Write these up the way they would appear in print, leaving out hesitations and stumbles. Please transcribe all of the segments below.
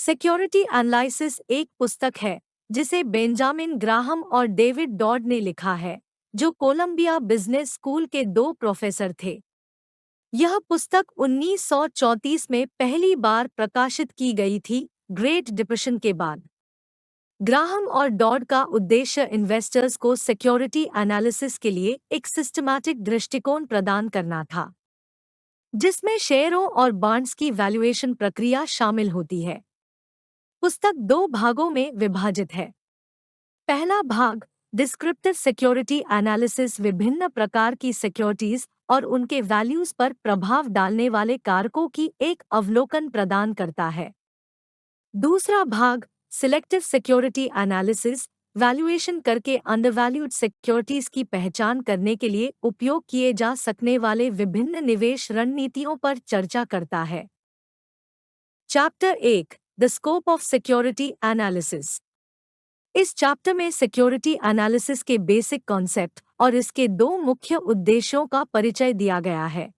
Security analysis एक पुस्तक है जिसे बेंजामिन ग्राहम और डेविड डॉड ने लिखा है, जो कोलंबिया बिजनेस स्कूल के दो प्रोफेसर थे। यह पुस्तक 1934 में पहली बार प्रकाशित की गई थी, ग्रेट डिप्रेशन के बाद। ग्राहम और डॉड का उद्देश्य इन्वेस्टर्स को सिक्योरिटी एनालिसिस के लिए एक सिस्टमैटिक दृष्टिकोण प्रदान करना था, जिसमें शेयरों और बॉन्ड्स की वैल्यूएशन प्रक्रिया शामिल होती है। पुस्तक दो भागों में विभाजित है। पहला भाग, डिस्क्रिप्टिव सिक्योरिटी एनालिसिस, विभिन्न प्रकार की सिक्योरिटीज और उनके वैल्यूज पर प्रभाव डालने वाले कारकों की एक अवलोकन प्रदान करता है। दूसरा भाग, सिलेक्टिव सिक्योरिटी एनालिसिस, वैल्यूएशन करके अंडरवैल्यूड सिक्योरिटीज की पहचान करने के लिए उपयोग किए जा सकने वाले विभिन्न निवेश रणनीतियों पर चर्चा करता है। Chapter 1, the scope of security analysis. इस चैप्टर में सिक्योरिटी एनालिसिस के बेसिक कॉन्सेप्ट और इसके दो मुख्य उद्देश्यों का परिचय दिया गया है।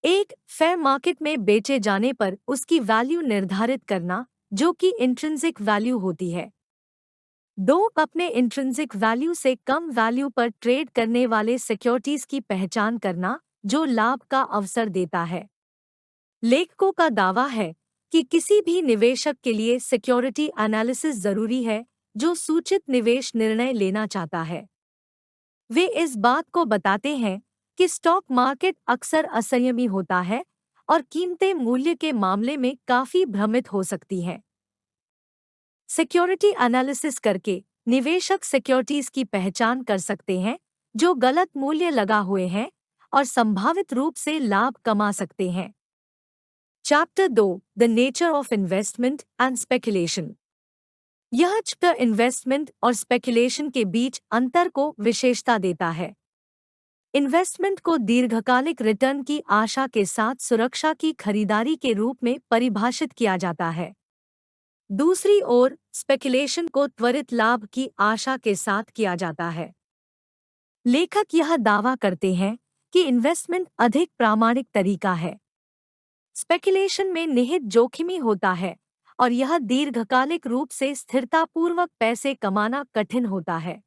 एक, फेयर मार्केट में बेचे जाने पर उसकी वैल्यू निर्धारित करना, जो कि इंट्रिंसिक वैल्यू होती है। दो, अपने इंट्रिंसिक वैल्यू से कम वैल्यू पर ट्रेड करने वाले सिक्योरिटीज की पहचान करना, जो लाभ का अवसर देता है। लेखकों का दावा है कि किसी भी निवेशक के लिए सिक्योरिटी एनालिसिस जरूरी है जो सूचित निवेश निर्णय लेना चाहता है। वे इस बात को बताते हैं कि स्टॉक मार्केट अक्सर असंयमी होता है और कीमतें मूल्य के मामले में काफी भ्रमित हो सकती हैं। सिक्योरिटी एनालिसिस करके निवेशक सिक्योरिटीज की पहचान कर सकते हैं जो गलत मूल्य लगा हुए हैं और संभावित रूप से लाभ कमा सकते हैं। Chapter 2, the nature of investment and speculation. यह चैप्टर इन्वेस्टमेंट और स्पेकुलेशन के बीच अंतर को विशेषता देता है। इन्वेस्टमेंट को दीर्घकालिक रिटर्न की आशा के साथ सुरक्षा की खरीदारी के रूप में परिभाषित किया जाता है। दूसरी ओर, स्पेकुलेशन को त्वरित लाभ की आशा के साथ किया जाता है। लेखक यह दावा करते हैं कि इन्वेस्टमेंट अधिक प्रामाणिक तरीका है। स्पेकुलेशन में निहित जोखिम होता है और यह दीर्घकालिक रूप से स्थिरतापूर्वक पैसे कमाना कठिन होता है।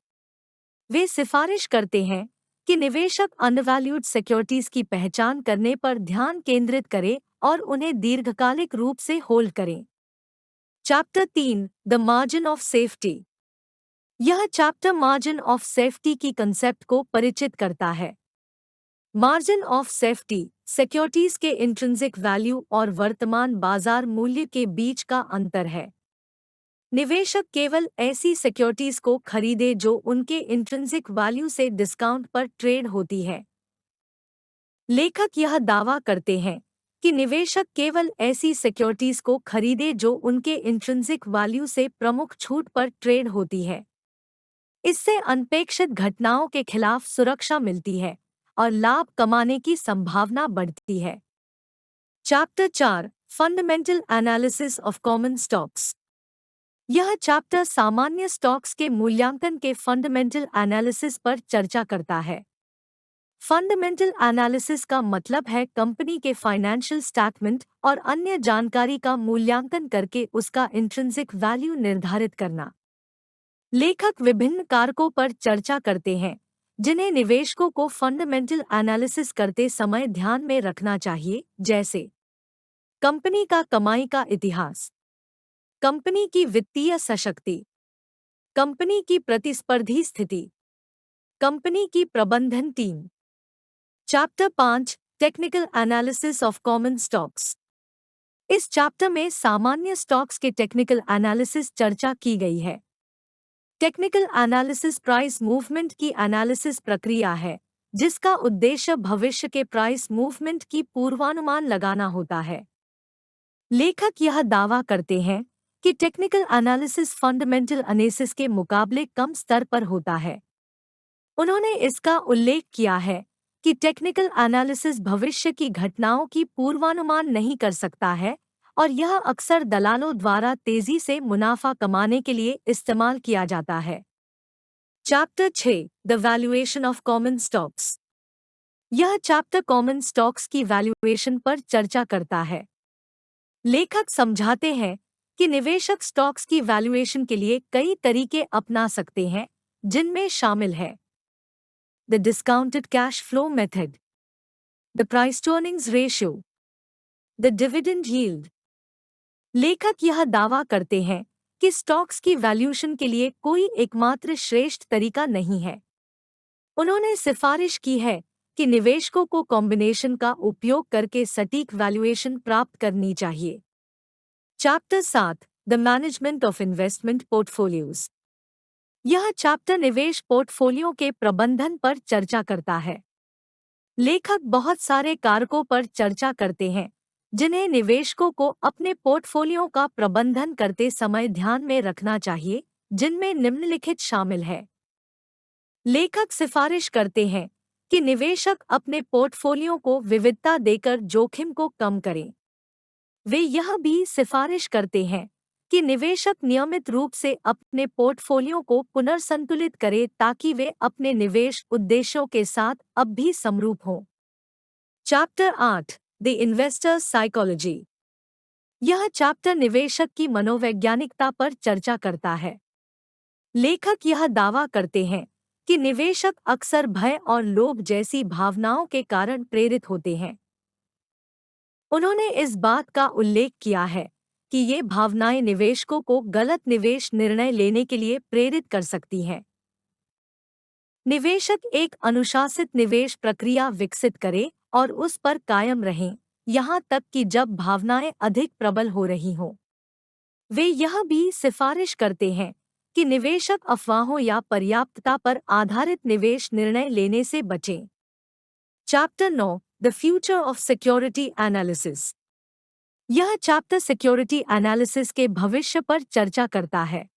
वे सिफारिश करते हैं कि निवेशक अंडरवैल्यूड सिक्योरिटीज की पहचान करने पर ध्यान केंद्रित करें और उन्हें दीर्घकालिक रूप से होल्ड करें। Chapter 3, the margin of safety. यह चैप्टर मार्जिन ऑफ सेफ्टी की कंसेप्ट को परिचित करता है। मार्जिन ऑफ सेफ्टी सिक्योरिटीज के इंट्रिंसिक वैल्यू और वर्तमान बाजार मूल्य के बीच का अंतर है। निवेशक केवल ऐसी सिक्योरिटीज को खरीदे जो उनके इंट्रिंसिक वैल्यू से डिस्काउंट पर ट्रेड होती है। लेखक यह दावा करते हैं कि निवेशक केवल ऐसी सिक्योरिटीज को खरीदे जो उनके इंट्रिंसिक वैल्यू से प्रमुख छूट पर ट्रेड होती है। इससे अनपेक्षित घटनाओं के खिलाफ सुरक्षा मिलती है और लाभ कमाने की संभावना बढ़ती है। Chapter 4, fundamental analysis of common stocks. यह चैप्टर सामान्य स्टॉक्स के मूल्यांकन के फंडामेंटल एनालिसिस पर चर्चा करता है। फंडामेंटल एनालिसिस का मतलब है कंपनी के फाइनेंशियल स्टेटमेंट और अन्य जानकारी का मूल्यांकन करके उसका इंट्रिंसिक वैल्यू निर्धारित करना। लेखक विभिन्न कारकों पर चर्चा करते हैं जिन्हें निवेशकों को फंडामेंटल एनालिसिस करते समय ध्यान में रखना चाहिए, जैसे कंपनी का कमाई का इतिहास, कंपनी की वित्तीय सशक्ति, कंपनी की प्रतिस्पर्धी स्थिति, कंपनी की प्रबंधन team. Chapter 5, technical analysis of common stocks. इस चैप्टर में सामान्य स्टॉक्स के टेक्निकल एनालिसिस चर्चा की गई है। टेक्निकल एनालिसिस प्राइस मूवमेंट की एनालिसिस प्रक्रिया है जिसका उद्देश्य भविष्य के प्राइस मूवमेंट की पूर्वानुमान लगाना होता है। लेखक यह दावा करते हैं कि टेक्निकल एनालिसिस फंडामेंटल एनालिसिस के मुकाबले कम स्तर पर होता है। उन्होंने इसका उल्लेख किया है कि टेक्निकल एनालिसिस भविष्य की घटनाओं की पूर्वानुमान नहीं कर सकता है और यह अक्सर दलालों द्वारा तेजी से मुनाफा कमाने के लिए इस्तेमाल किया जाता है। Chapter 6, the valuation of common stocks. यह चैप्टर कॉमन स्टॉक्स की वैल्यूएशन पर चर्चा करता है। लेखक समझाते हैं कि निवेशक स्टॉक्स की वैल्यूएशन के लिए कई तरीके अपना सकते हैं, जिनमें शामिल है the discounted cash flow method, the price to earnings ratio, the dividend yield. लेखक यह दावा करते हैं कि स्टॉक्स की वैल्यूएशन के लिए कोई एकमात्र श्रेष्ठ तरीका नहीं है। उन्होंने सिफारिश की है कि निवेशकों को कॉम्बिनेशन का उपयोग करके सटीक वैल्यूएशन प्राप्त करनी चाहिए। Chapter 7, the management of investment portfolios. यह चैप्टर निवेश पोर्टफोलियो के प्रबंधन पर चर्चा करता है। लेखक बहुत सारे कारकों पर चर्चा करते हैं जिन्हें निवेशकों को अपने पोर्टफोलियो का प्रबंधन करते समय ध्यान में रखना चाहिए, जिनमें निम्नलिखित शामिल है। लेखक सिफारिश करते हैं कि निवेशक अपने पोर्टफोलियो को विविधता देकर जोखिम को कम करें। वे यह भी सिफारिश करते हैं कि निवेशक नियमित रूप से अपने पोर्टफोलियो को पुनर्संतुलित करें ताकि वे अपने निवेश उद्देश्यों के साथ अब भी समरूप हों। Chapter 8, the investors psychology. यह चैप्टर निवेशक की मनोवैज्ञानिकता पर चर्चा करता है। लेखक यह दावा करते हैं कि निवेशक अक्सर भय और लोभ जैसी भावनाओं के कारण प्रेरित होते हैं। उन्होंने इस बात का उल्लेख किया है कि ये भावनाएं निवेशकों को गलत निवेश निर्णय लेने के लिए प्रेरित कर सकती हैं। निवेशक एक अनुशासित निवेश प्रक्रिया विकसित करें और उस पर कायम रहें, यहाँ तक कि जब भावनाएं अधिक प्रबल हो रही हों। वे यह भी सिफारिश करते हैं कि निवेशक अफवाहों या पर्याप्तता पर आधारित निवेश निर्णय लेने से बचें। Chapter 9, the future of security analysis. यह चैप्टर सिक्योरिटी एनालिसिस के भविष्य पर चर्चा करता है।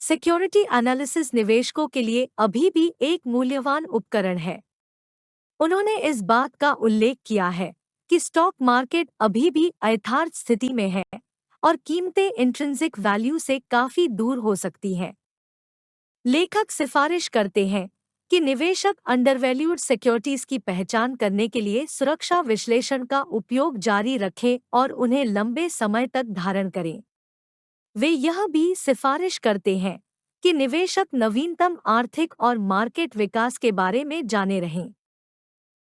सिक्योरिटी एनालिसिस निवेशकों के लिए अभी भी एक मूल्यवान उपकरण है। उन्होंने इस बात का उल्लेख किया है कि स्टॉक मार्केट अभी भी यथार्थ स्थिति में है और कीमतें इंट्रिंसिक वैल्यू से काफी दूर हो सकती हैं। लेखक सिफारिश करते हैं कि निवेशक अंडरवैल्यूड सिक्योरिटीज की पहचान करने के लिए सुरक्षा विश्लेषण का उपयोग जारी रखें और उन्हें लंबे समय तक धारण करें। वे यह भी सिफारिश करते हैं कि निवेशक नवीनतम आर्थिक और मार्केट विकास के बारे में जाने रहें।